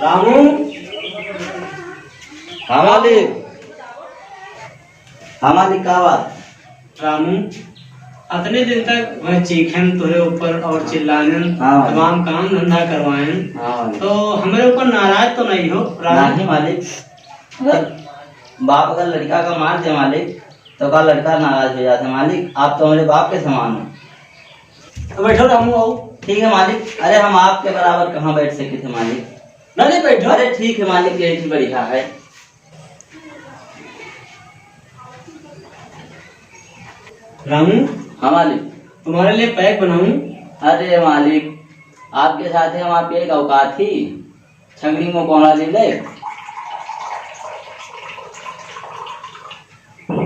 रामू। हाँ मालिक। हाँ मालिक का बात। रामू अतने दिन तक वह चीखें तुरे ऊपर और चिल्लाने हाँ तमाम काम धंधा करवाएं। हाँ तो हमारे ऊपर नाराज तो नहीं हो रामू? नहीं मालिक, अगर बाप अगर लड़का का मार दे मालिक तो का लड़का नाराज हो जाता है मालिक। आप तो हमारे बाप के समान हो। तो बैठो रामू आओ। ठीक है मालिक। अरे हम आपके बराबर कहाँ बैठ सके थे मालिक। नहीं बैठो। अरे ठीक है मालिक, यही बढ़िया है। रामू हाँ मालिक। तुम्हारे लिए पैक बनाऊं? अरे मालिक आपके साथ हम आपकी एक औकात थी, छगड़ी में कौन ले ले।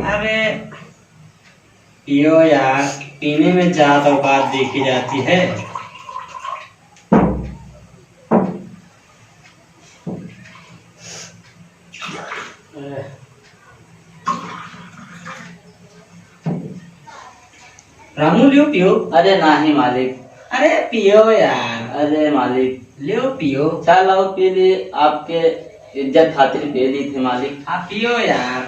अरे पियो यार, पीने में जात औकात देखी जाती है। रामू लियो पियो। अरे नहीं मालिक। अरे पियो यार। अरे मालिक लियो पियो। चल आओ पी ली, आपके इज्जत खातिर पी ली थी मालिक। आप पियो यार।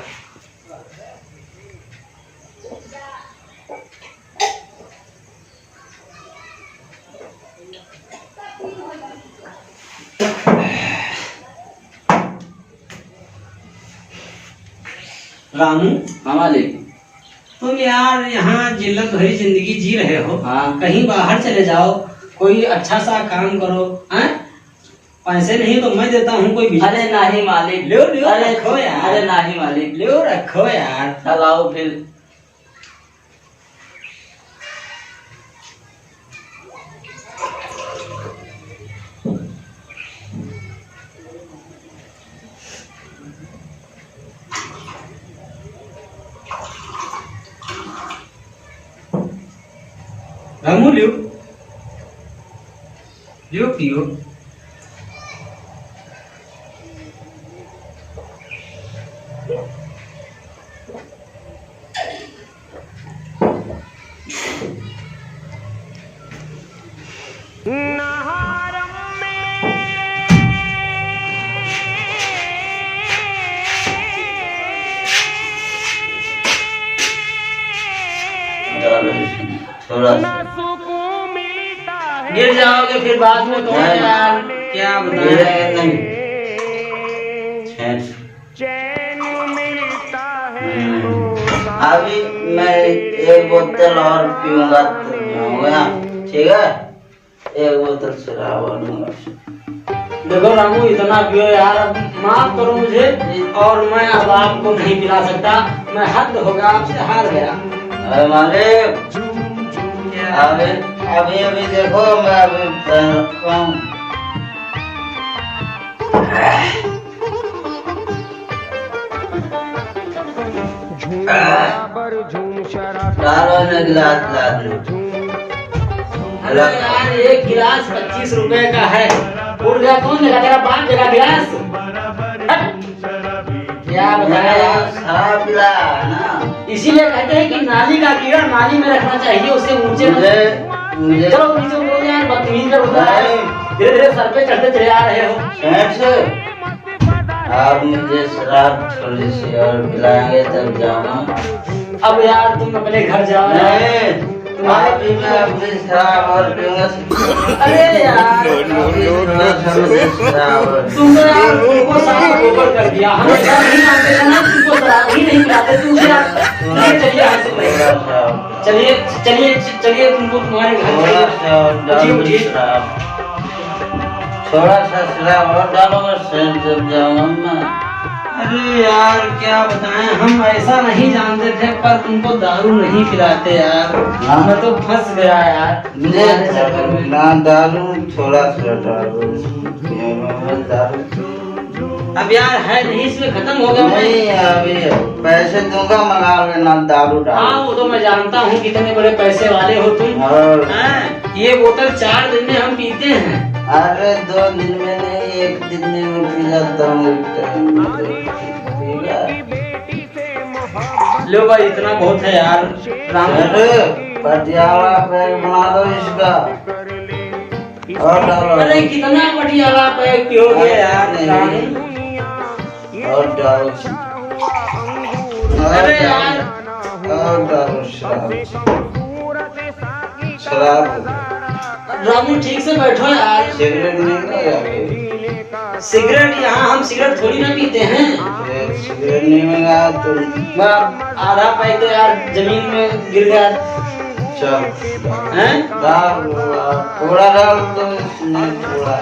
रामू। हाँ मालिक। तुम यार यहाँ जिल्लत भरी जिंदगी जी रहे हो। हाँ। कहीं बाहर चले जाओ, कोई अच्छा सा काम करो। हैं? पैसे नहीं तो मैं देता हूँ कोई बिजनेस। अरे नहीं मालिक। लियो लियो अरे रखो यार। अरे नहीं मालिक। लियो रखो यार। चल आओ फिर। रामू लियो लियो पियो। थोड़ा सा गिर जाओगे फिर बाद में कौन यार क्या बताएं। नहीं। अभी मैं एक बोतल और पीऊंगा तो जाऊंगा। ठीक है, एक बोतल शराब और लूंगा। देखो रामू इतना पियो यार, अब माफ करो मुझे, और मैं अब आपको नहीं पिला सकता। मैं हद हो गया, आपसे हार गया। अरे मालिक अभी अभी अभी देखो मैं अभी रखता हूँ। डालो ना गिलास ला दो। अरे यार एक गिलास 25 रुपए का है। उड़ गया कौन देगा, तेरा बाप देगा गिलास? क्या बताया? शराब पिला ना, इसीलिए कहते हैं कि नाली का कीड़ा नाली में रखना चाहिए, उसे ऊंचे मुझे चलो नीचे बोल यार, बदतमीज कर होता है। धीरे धीरे सर पे चढ़ते चले आ रहे हो। सेठ आप मुझे शराब थोड़ी सी और पिलाएंगे तब जाऊंगा। अब यार तुम अपने घर जाओ। नहीं अभी मैं अपनी शराब और पीऊंगा। अरे यार तुमने यार तुमको सारा गोबर कर दिया। हम ऐसा नहीं मानते हैं ना, तुमको शराब ही नहीं पिलाते तुम यार। चलिए यहाँ से चलिए चलिए चलिए, तुमको तुम्हारे घर बुझिए। थोड़ा सा शराब और डालो, मैं जब जाऊंगा। अरे यार क्या बताएं, हम ऐसा नहीं जानते थे, पर तुमको दारू नहीं पिलाते यार। मैं तो फंस गया यार तुम्हारे चक्कर में। ना दारू थोड़ा सा दारू। अब यार है नहीं, इसमें खत्म हो गया। नहीं अभी पैसे दूंगा, मंगा लेना दारू डाल। हाँ वो तो मैं जानता हूँ कितने बड़े पैसे वाले हो तुम। हाँ, ये बोतल 4 दिन में हम पीते हैं। अरे 2 दिन में नहीं, 1 दिन में पी जाता हूँ। लो भाई इतना बहुत है यार। राम पटियाला पैक बना दो इसका। और डालो अरे कितना पटियाला पैक हो गया यार रामू। और डालो अरे यार और डालो शराब रामू ठीक से बैठो यार। सिगरेट नहीं मिलेगा सिगरेट यहाँ हम सिगरेट थोड़ी ना पीते हैं। सिगरेट नहीं मिलेगा तो आधा पैक तो यार जमीन में गिर गया। चल हैं? थोड़ा डाल तो नहीं थोड़ा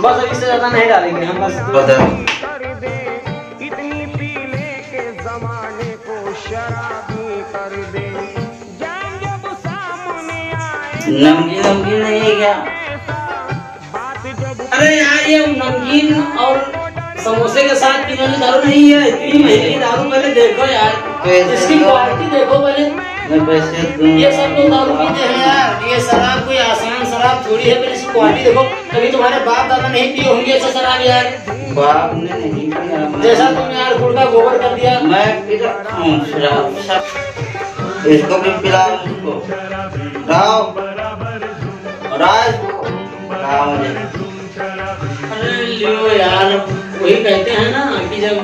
बस अब इससे ज्यादा नहीं डालेंगे हम बस। बदल नमकीन नमकीन नहीं है क्या? अरे यार ये नमकीन और समोसे के साथ पीने वाली दारू नहीं है। इतनी महंगी दारू पहले देखो यार, इसकी क्वालिटी देखो पहले। मैं पैसे दूं ये सब लोग दारू पीते हैं यार। ये शराब कोई आसान शराब थोड़ी है। पहले इसकी क्वालिटी देखो। कभी तुम्हारे बाप दादा नहीं पिए होंगे ऐसा शराब यार। बाप ने नहीं पिया जैसा तुमने यार गुड़ का गोबर कर दिया। मैं पीता हूँ शराब सब इसको भी पिला उसको राव राज राव अरे लियो यार, वही कहते हैं ना कि जब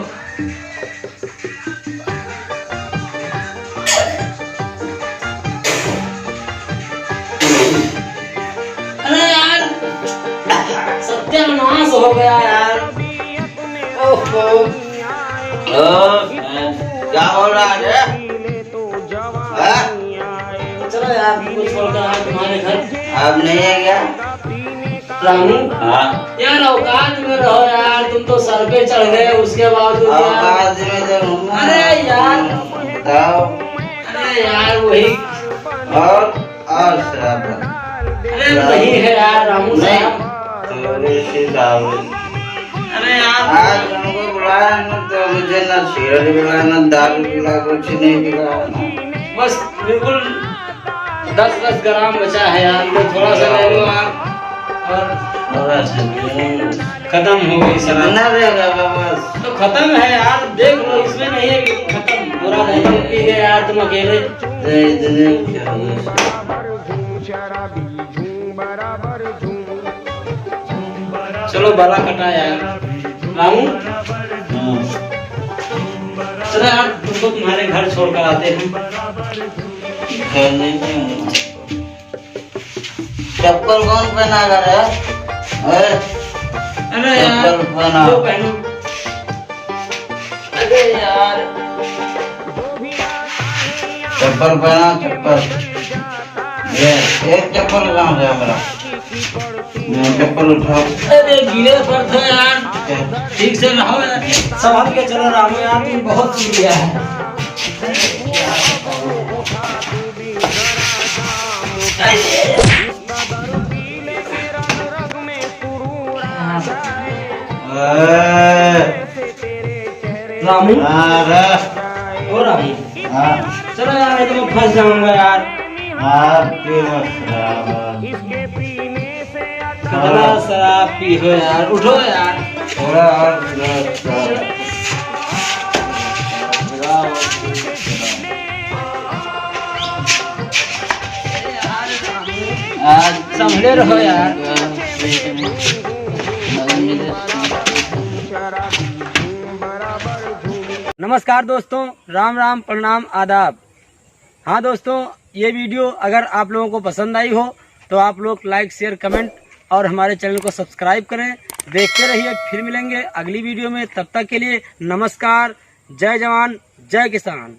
अरे यार सत्यानाश हो गया यार। ओहो क्या बोल रहा है? चलो यार तुमको छोड़कर आज तुम्हारे घर। अब नहीं है क्या? रामू हाँ यार औकात में रहो यार। तुम तो सर पे चढ़ गए उसके बावजूद यार। औकात में तो हूँ। अरे यार बताओ अरे यार वही और शराब अरे वही है यार रामू साहब। थोड़ी सी दारू अरे यार आज हमको बुलाया ना तो मुझे ना सिगरेट पिला ना दारू पिला कुछ नहीं पिला बस बिल्कुल 10-10 ग्राम बचा है यार। तो थोड़ा सा ले लो आप और थोड़ा सा खत्म हो गई शराब। ना रहेगा बस तो खत्म है यार, देख लो इसमें नहीं है कि खत्म पूरा नहीं पी गए यार तुम अकेले। चलो बड़ा कटा यार रामू। चलो यार तुमको तुम्हारे घर छोड़कर आते हैं। चप्पल कौन पहना कर है? अरे यार चप्पल पहना जो पहनो। अरे यार चप्पल पहना चप्पल ये एक चप्पल कहाँ गया मेरा? चप्पल उठाओ। अरे गीले पर था यार, ठीक से रहो यार, संभाल के चलो रामू यार। तुम बहुत पी लिया है। रामू ओ रामू चलो यार मैं तो फंस जाऊंगा यार। कितना शराब पी हो यार, उठो यार। थोड़ा और आज संभले रहो यार। नमस्कार दोस्तों, राम राम प्रणाम आदाब। हाँ दोस्तों, ये वीडियो अगर आप लोगों को पसंद आई हो तो आप लोग लाइक शेयर कमेंट और हमारे चैनल को सब्सक्राइब करें। देखते रहिए, फिर मिलेंगे अगली वीडियो में। तब तक के लिए नमस्कार। जय जवान जय किसान।